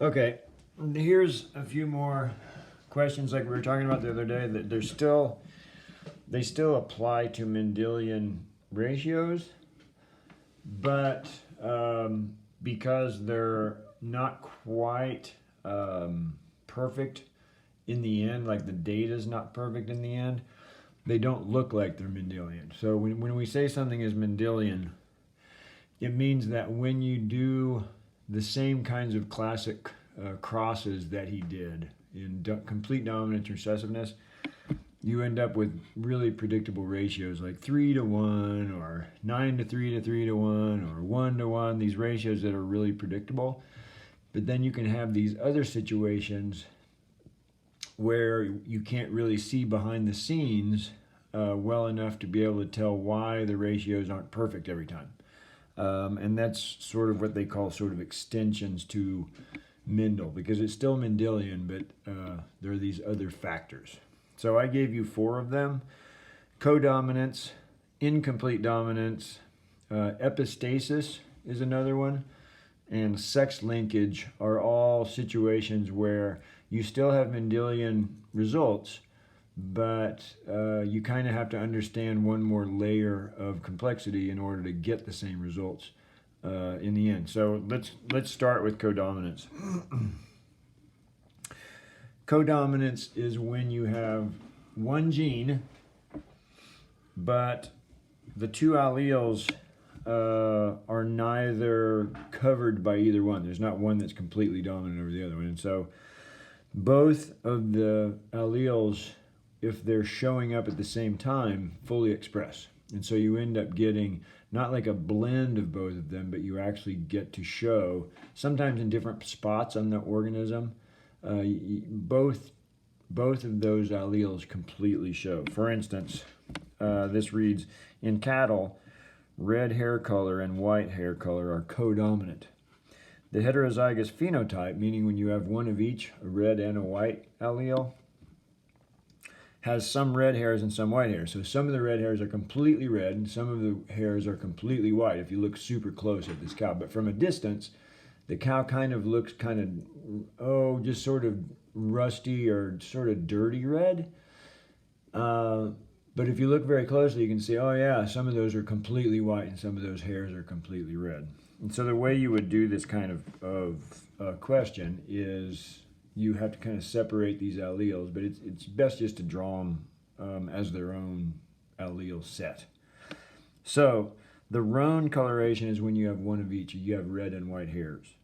Okay, here's a few more questions like we were talking about the other day that they still apply to Mendelian ratios, but because they're not quite perfect in the end, like the data is not perfect in the end, they don't look like they're Mendelian. So when we say something is Mendelian, it means that when you do the same kinds of classic crosses that he did in complete dominance recessiveness, you end up with really predictable ratios like 3 to 1 or 9 to 3 to 3 to 1 or 1 to 1, these ratios that are really predictable. But then you can have these other situations where you can't really see behind the scenes well enough to be able to tell why the ratios aren't perfect every time. And that's sort of what they call sort of extensions to Mendel, because it's still Mendelian, but there are these other factors. So I gave you 4 of them: codominance, incomplete dominance, epistasis is another one, and sex linkage are all situations where you still have Mendelian results, but you kind of have to understand one more layer of complexity in order to get the same results in the end. So let's start with codominance. Codominance is when you have one gene, but the two alleles are neither covered by either one. There's not one that's completely dominant over the other one. And so both of the alleles, if they're showing up at the same time, fully express. And so you end up getting not like a blend of both of them, but you actually get to show, sometimes in different spots on the organism, both of those alleles completely show. For instance, this reads, in cattle, red hair color and white hair color are codominant. The heterozygous phenotype, meaning when you have one of each, a red and a white allele, has some red hairs and some white hairs. So some of the red hairs are completely red and some of the hairs are completely white if you look super close at this cow. But from a distance, the cow kind of looks just sort of rusty or sort of dirty red. But if you look very closely, you can see, oh yeah, some of those are completely white and some of those hairs are completely red. And so the way you would do this kind of question is you have to kind of separate these alleles, but it's best just to draw them as their own allele set. So the roan coloration is when you have one of each. You have red and white hairs.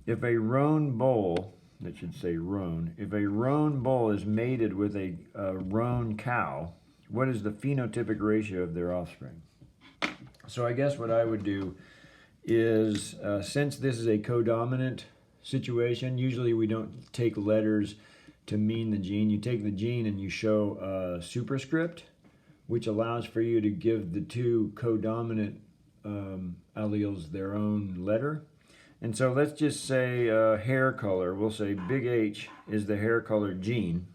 If a roan bull, that should say roan, if a roan bull is mated with a roan cow, what is the phenotypic ratio of their offspring? So I guess what I would do is, since this is a codominant situation, usually we don't take letters to mean the gene. You take the gene and you show a superscript, which allows for you to give the two codominant alleles their own letter. And so let's just say hair color. We'll say big H is the hair color gene.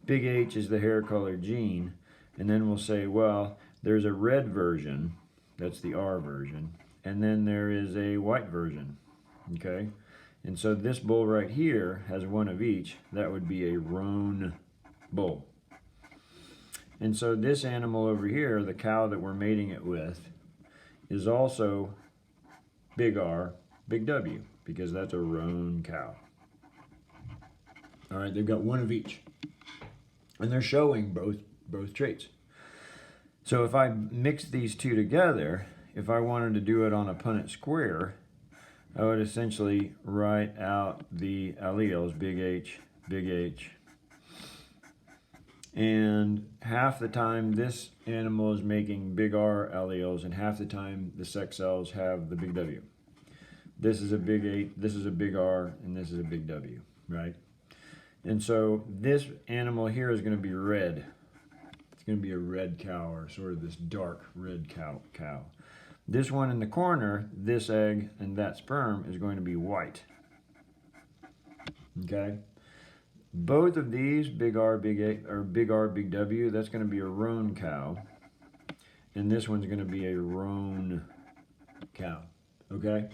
Big H is the hair color gene. And then we'll say, well, there's a red version. That's the R version. And then there is a white version. Okay? And so this bull right here has one of each. That would be a roan bull. And so this animal over here, the cow that we're mating it with, is also big R, big W, because that's a roan cow. All right, they've got one of each. And they're showing both traits. So if I mix these two together, if I wanted to do it on a Punnett square, I would essentially write out the alleles, big H, and half the time this animal is making big R alleles, and half the time the sex cells have the big W. This is a big H, this is a big R, and this is a big W, right? And so this animal here is going to be red. It's going to be a red cow, or sort of this dark red cow. This one in the corner, this egg and that sperm, is going to be white. Okay? Both of these, big R, big A, or big R, big W, that's going to be a roan cow. And this one's going to be a roan cow. Okay?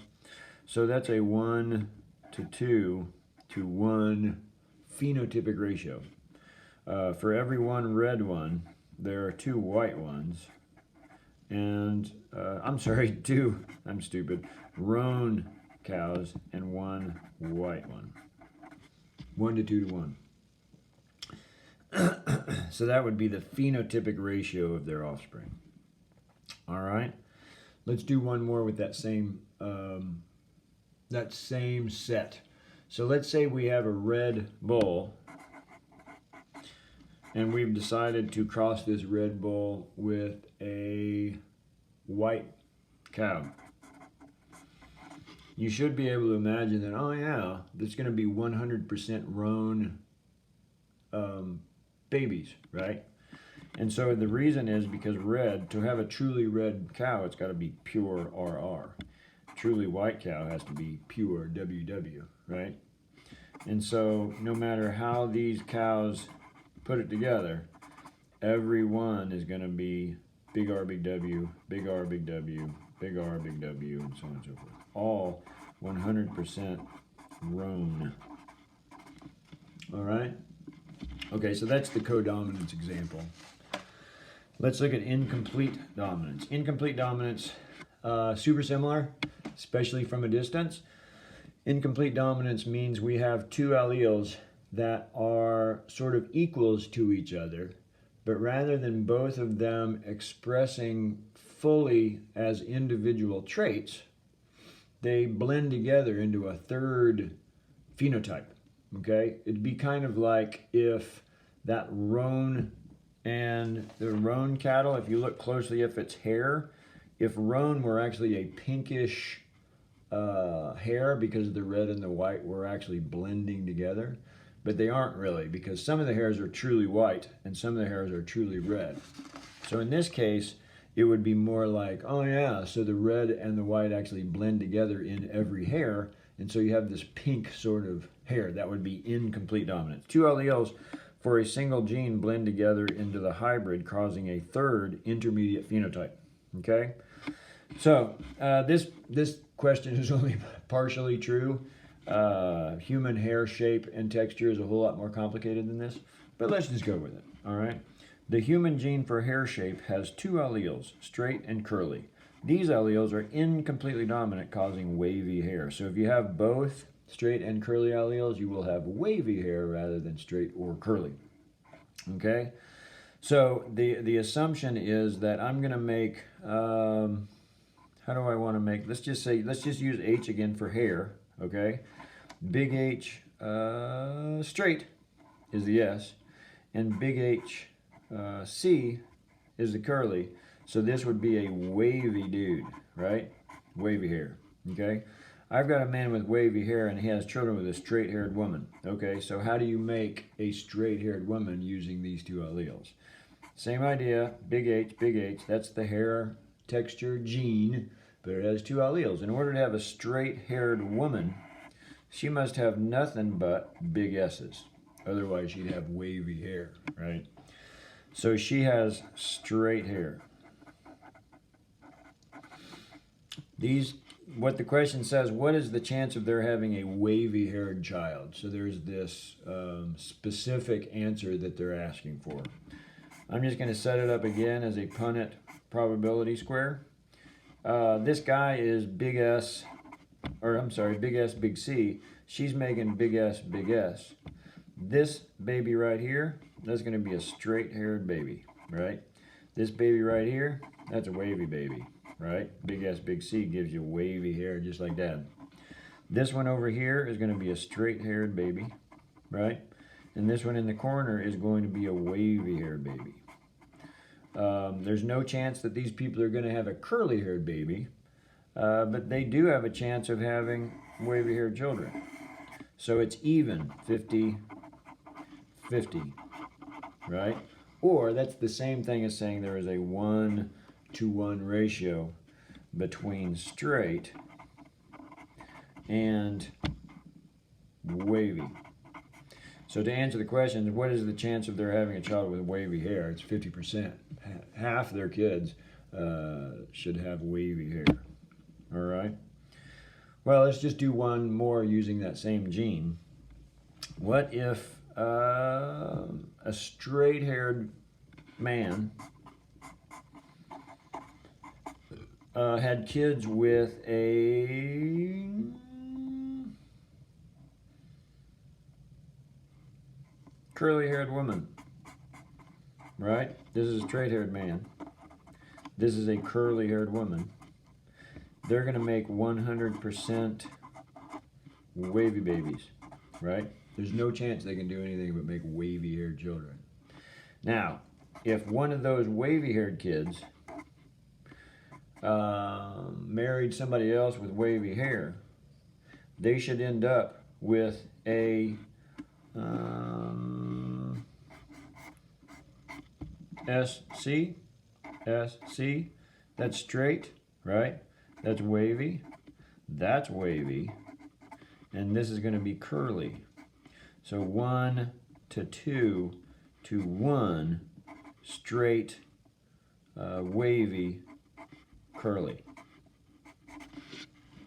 So that's a 1 to 2 to 1 phenotypic ratio. For every one red one, there are 2 white ones, and I'm sorry, I'm stupid, roan cows and 1 white one. 1 to 2 to 1. So that would be the phenotypic ratio of their offspring. All right, let's do one more with that same set. So let's say we have a red bull, and we've decided to cross this red bull with a white cow. You should be able to imagine that, oh yeah, there's going to be 100% roan babies, right? And so the reason is because red, to have a truly red cow, it's got to be pure RR. Truly white cow has to be pure WW, right? And so no matter how these cows put it together, every one is going to be big R, big W, big R, big W, big R, big W, and so on and so forth. All 100% roan. All right? Okay, so that's the codominance example. Let's look at incomplete dominance. Incomplete dominance, super similar, especially from a distance. Incomplete dominance means we have 2 alleles that are sort of equals to each other, but rather than both of them expressing fully as individual traits, they blend together into a third phenotype. Okay, it'd be kind of like if that roan and the roan cattle, if you look closely at its hair, if roan were actually a pinkish hair because the red and the white were actually blending together, but they aren't really, because some of the hairs are truly white and some of the hairs are truly red. So in this case, it would be more like, oh yeah, so the red and the white actually blend together in every hair, and so you have this pink sort of hair. That would be incomplete dominance. 2 alleles for a single gene blend together into the hybrid, causing a third intermediate phenotype. Okay? So this question is only partially true. Human hair shape and texture is a whole lot more complicated than this, but let's just go with it. All right? The human gene for hair shape has 2 alleles, straight and curly. These alleles are incompletely dominant, causing wavy hair. So if you have both straight and curly alleles, you will have wavy hair rather than straight or curly. Okay? So the assumption is that I'm going to make, how do I want to make, let's just use H again for hair, okay? Big H straight is the S, and big H C is the curly. So this would be a wavy dude, right? Wavy hair, okay? I've got a man with wavy hair and he has children with a straight-haired woman. Okay, so how do you make a straight-haired woman using these 2 alleles? Same idea, big H, that's the hair texture gene, but it has 2 alleles. In order to have a straight-haired woman, she must have nothing but big S's. Otherwise, she'd have wavy hair, right? So she has straight hair. What the question says, what is the chance of their having a wavy-haired child? So there's this specific answer that they're asking for. I'm just going to set it up again as a Punnett probability square. This guy is big S, big S, big C. She's making big S, big S. This baby right here, that's going to be a straight-haired baby, right? This baby right here, that's a wavy baby. Right? Big S, big C gives you wavy hair just like Dad. This one over here is going to be a straight-haired baby, right? And this one in the corner is going to be a wavy-haired baby. There's no chance that these people are going to have a curly-haired baby, but they do have a chance of having wavy-haired children. So it's even 50-50, right? Or that's the same thing as saying there is a 1-to-1 ratio between straight and wavy. So to answer the question, what is the chance of their having a child with wavy hair? It's 50%. Half their kids should have wavy hair. All right. Well, let's just do one more using that same gene. What if a straight-haired man had kids with a curly-haired woman, right? This is a straight-haired man. This is a curly-haired woman. They're going to make 100% wavy babies, right? There's no chance they can do anything but make wavy-haired children. Now, if one of those wavy-haired kids married somebody else with wavy hair, they should end up with a SC, that's straight, right? That's wavy, and this is going to be curly. So 1 to 2 to 1, straight, wavy, curly.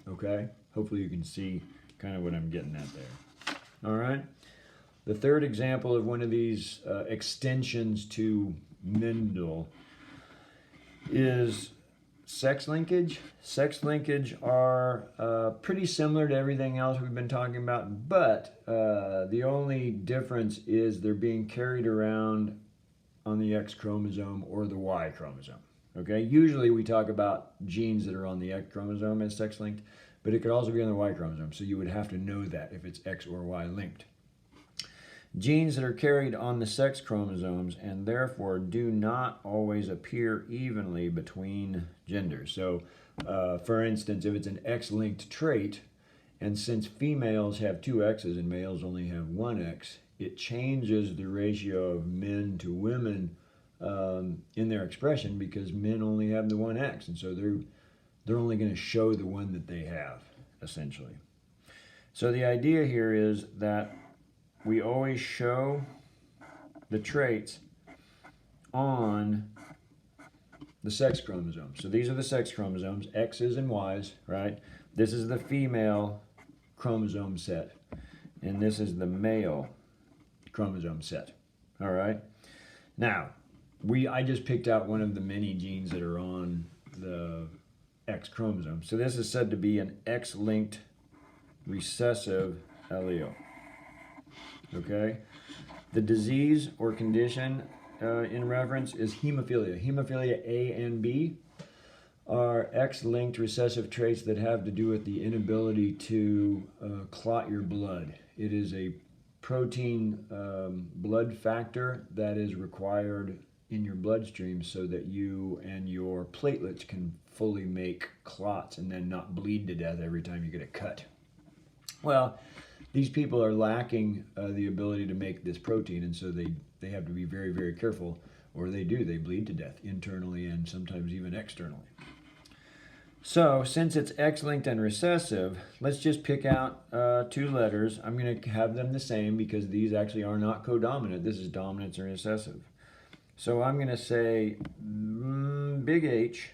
Okay? Hopefully you can see kind of what I'm getting at there. All right? The third example of one of these extensions to Mendel is sex linkage. Sex linkage are pretty similar to everything else we've been talking about, but the only difference is they're being carried around on the X chromosome or the Y chromosome. Okay, usually we talk about genes that are on the X chromosome as sex linked, but it could also be on the Y chromosome, so you would have to know that if it's X or Y linked. Genes that are carried on the sex chromosomes and therefore do not always appear evenly between genders. So, for instance, if it's an X-linked trait, and since females have 2 X's and males only have 1 X, it changes the ratio of men to women in their expression because men only have the 1 X, and so they're only going to show the one that they have, essentially. So the idea here is that we always show the traits on the sex chromosome. So these are the sex chromosomes, X's and Y's, right? This is the female chromosome set, and this is the male chromosome set, all right? Now, I just picked out one of the many genes that are on the X chromosome. So this is said to be an X-linked recessive allele. Okay, the disease or condition in reference is hemophilia. Hemophilia A and B are X-linked recessive traits that have to do with the inability to clot your blood. It is a protein blood factor that is required in your bloodstream so that you and your platelets can fully make clots and then not bleed to death every time you get a cut. Well, these people are lacking the ability to make this protein, and so they have to be very, very careful, or they bleed to death internally and sometimes even externally. So since it's X-linked and recessive, let's just pick out 2 letters. I'm going to have them the same because these actually are not codominant. This is dominance and recessive. So I'm going to say big H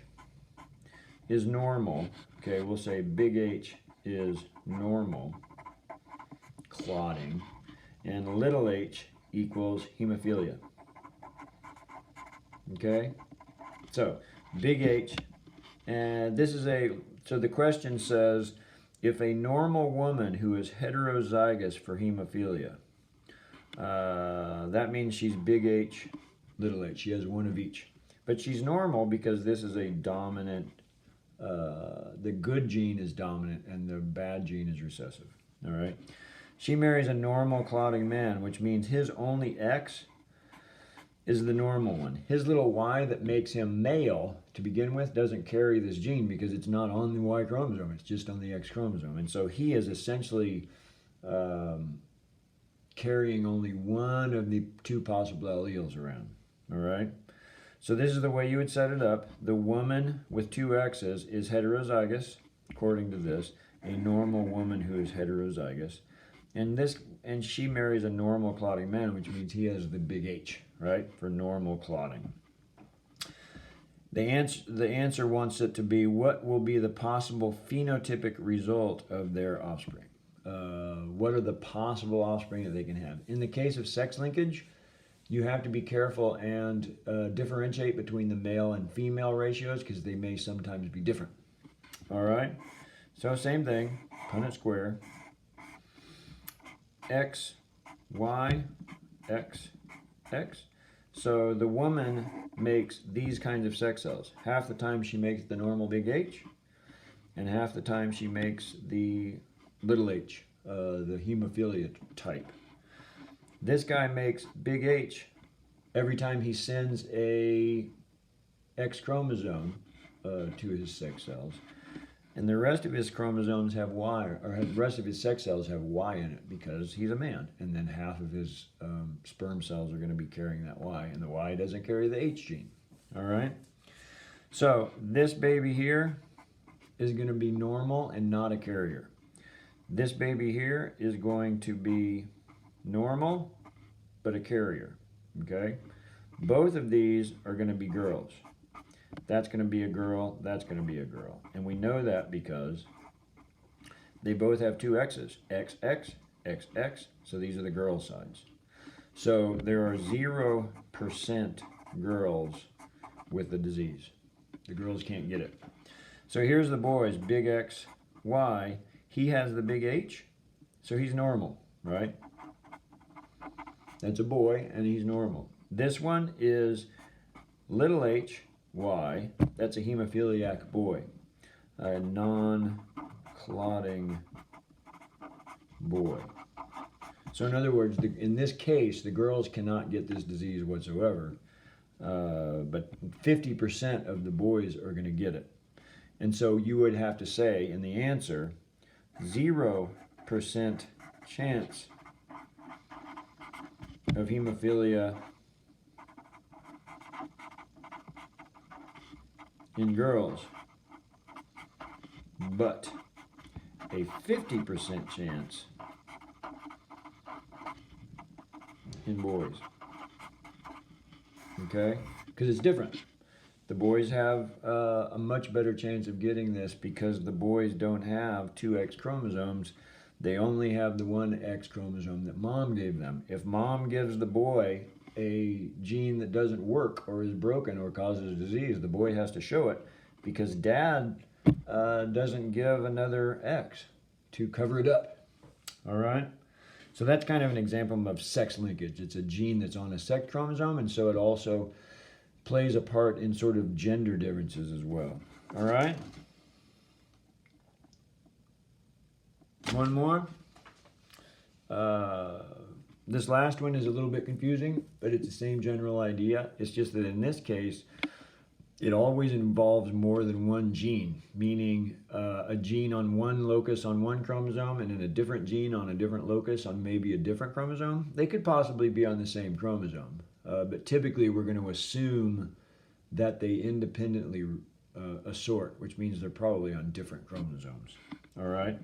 is normal. Okay, we'll say big H is normal clotting, and little h equals hemophilia. Okay, so big H, and this is so the question says, if a normal woman who is heterozygous for hemophilia, that means she's big H, little h, she has 1 of each. But she's normal because this is a dominant, the good gene is dominant and the bad gene is recessive, all right? She marries a normal clotting man, which means his only X is the normal one. His little Y that makes him male to begin with doesn't carry this gene because it's not on the Y chromosome, it's just on the X chromosome. And so he is essentially carrying only 1 of the 2 possible alleles around, all right? So this is the way you would set it up. The woman with 2 X's is heterozygous, according to this, a normal woman who is heterozygous. And she marries a normal clotting man, which means he has the big H, right, for normal clotting. The answer wants it to be, what will be the possible phenotypic result of their offspring? What are the possible offspring that they can have? In the case of sex linkage, you have to be careful and differentiate between the male and female ratios because they may sometimes be different. All right? So same thing, Punnett square. X, Y, X, X. So the woman makes these kinds of sex cells. Half the time she makes the normal big H, and half the time she makes the little h, the hemophilia type. This guy makes big H every time he sends a X chromosome to his sex cells. And the rest of his chromosomes have Y, or the rest of his sex cells have Y in it because he's a man. And then half of his sperm cells are going to be carrying that Y, and the Y doesn't carry the H gene. All right? So this baby here is going to be normal and not a carrier. This baby here is going to be normal, but a carrier. Okay? Both of these are going to be girls. That's going to be a girl, that's going to be a girl. And we know that because they both have two X's, XX, XX, so these are the girl sides. So there are 0% girls with the disease. The girls can't get it. So here's the boys, big X, Y. He has the big H, so he's normal, right? That's a boy, and he's normal. This one is little h, Y, that's a hemophiliac boy, a non-clotting boy. So in other words, in this case, the girls cannot get this disease whatsoever, but 50% of the boys are going to get it. And so you would have to say in the answer, 0% chance of hemophilia in girls, but a 50% chance in boys. Okay? Because it's different. The boys have a much better chance of getting this because the boys don't have two X chromosomes. They only have the one X chromosome that mom gave them. If mom gives the boy a gene that doesn't work or is broken or causes disease, the boy has to show it because dad doesn't give another X to cover it up. All right? So that's kind of an example of sex linkage. It's a gene that's on a sex chromosome, and so it also plays a part in sort of gender differences as well. All right? One more. This last one is a little bit confusing, but it's the same general idea. It's just that in this case, it always involves more than one gene, meaning a gene on one locus on one chromosome and then a different gene on a different locus on maybe a different chromosome. They could possibly be on the same chromosome, but typically we're going to assume that they independently assort, which means they're probably on different chromosomes. All right?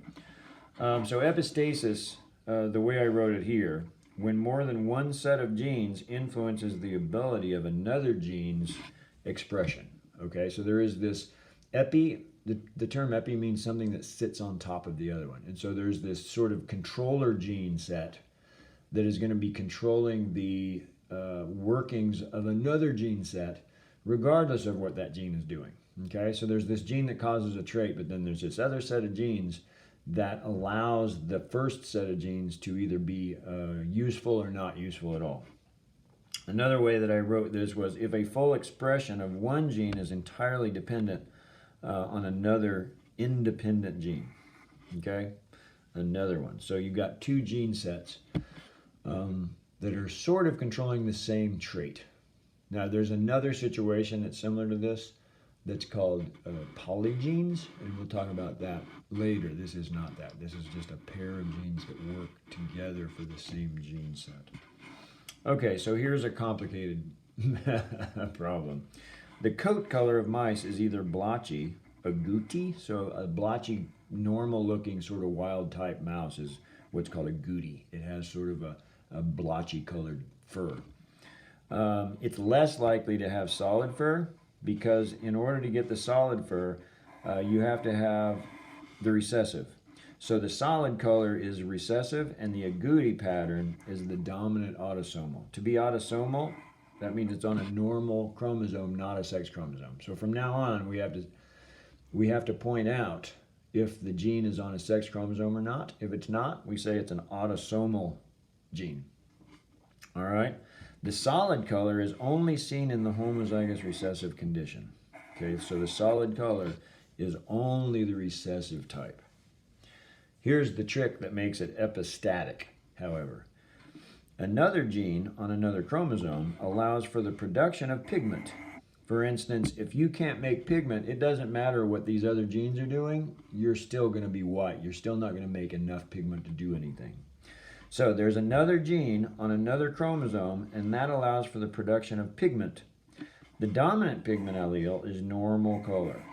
So epistasis, the way I wrote it here, when more than one set of genes influences the ability of another gene's expression. Okay, so there is this epi, the term epi means something that sits on top of the other one. And so there's this sort of controller gene set that is going to be controlling the workings of another gene set regardless of what that gene is doing. Okay, so there's this gene that causes a trait, but then there's this other set of genes that allows the first set of genes to either be useful or not useful at all. Another way that I wrote this was if a full expression of one gene is entirely dependent on another independent gene. Okay, another one. So you've got two gene sets that are sort of controlling the same trait. Now there's another situation that's similar to this that's called polygenes, and we'll talk about that later. This is not that. This is just a pair of genes that work together for the same gene set. Okay, so here's a complicated problem. The coat color of mice is either blotchy, agouti, so a blotchy, normal-looking sort of wild-type mouse is what's called a agouti. It has sort of a blotchy-colored fur. It's less likely to have solid fur, because in order to get the solid fur, you have to have the recessive. So the solid color is recessive, and the agouti pattern is the dominant autosomal. To be autosomal, that means it's on a normal chromosome, not a sex chromosome. So from now on, we have to point out if the gene is on a sex chromosome or not. If it's not, we say it's an autosomal gene. All right? The solid color is only seen in the homozygous recessive condition. Okay, so the solid color is only the recessive type. Here's the trick that makes it epistatic, however. Another gene on another chromosome allows for the production of pigment. For instance, if you can't make pigment, it doesn't matter what these other genes are doing, you're still going to be white. You're still not going to make enough pigment to do anything. So there's another gene on another chromosome, and that allows for the production of pigment. The dominant pigment allele is normal color,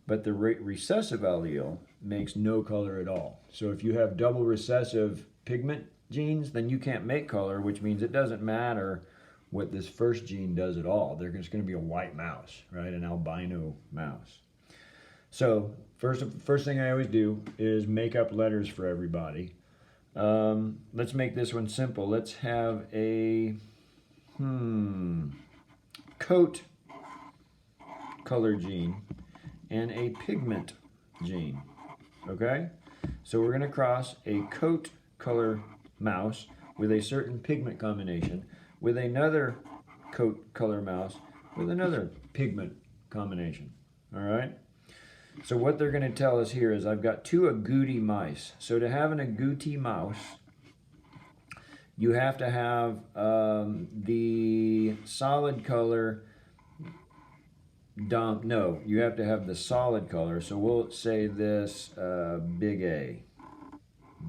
but the recessive allele makes no color at all. So if you have double recessive pigment genes, then you can't make color, which means it doesn't matter what this first gene does at all. There's going to be a white mouse, right? An albino mouse. So first thing I always do is make up letters for everybody. Let's make this one simple. Let's have a coat color gene and a pigment gene. Okay? So we're going to cross a coat color mouse with a certain pigment combination with another coat color mouse with another pigment combination. All right? So what they're going to tell us here is I've got two agouti mice. So to have an agouti mouse, you have to have the solid color. You have to have the solid color. So we'll say this big A.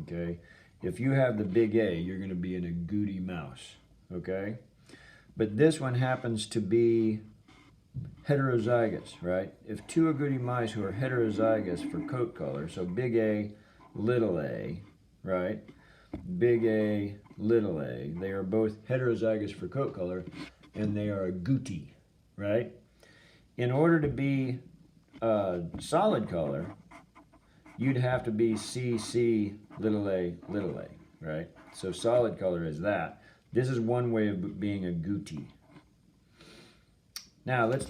Okay? If you have the big A, you're going to be an agouti mouse. Okay? But this one happens to be heterozygous, right? If two agouti mice who are heterozygous for coat color, so big A, little a, right? Big A, little a, they are both heterozygous for coat color, and they are agouti, right? In order to be solid color, you'd have to be CC, little a, right? So solid color is that. This is one way of being agouti. Now let's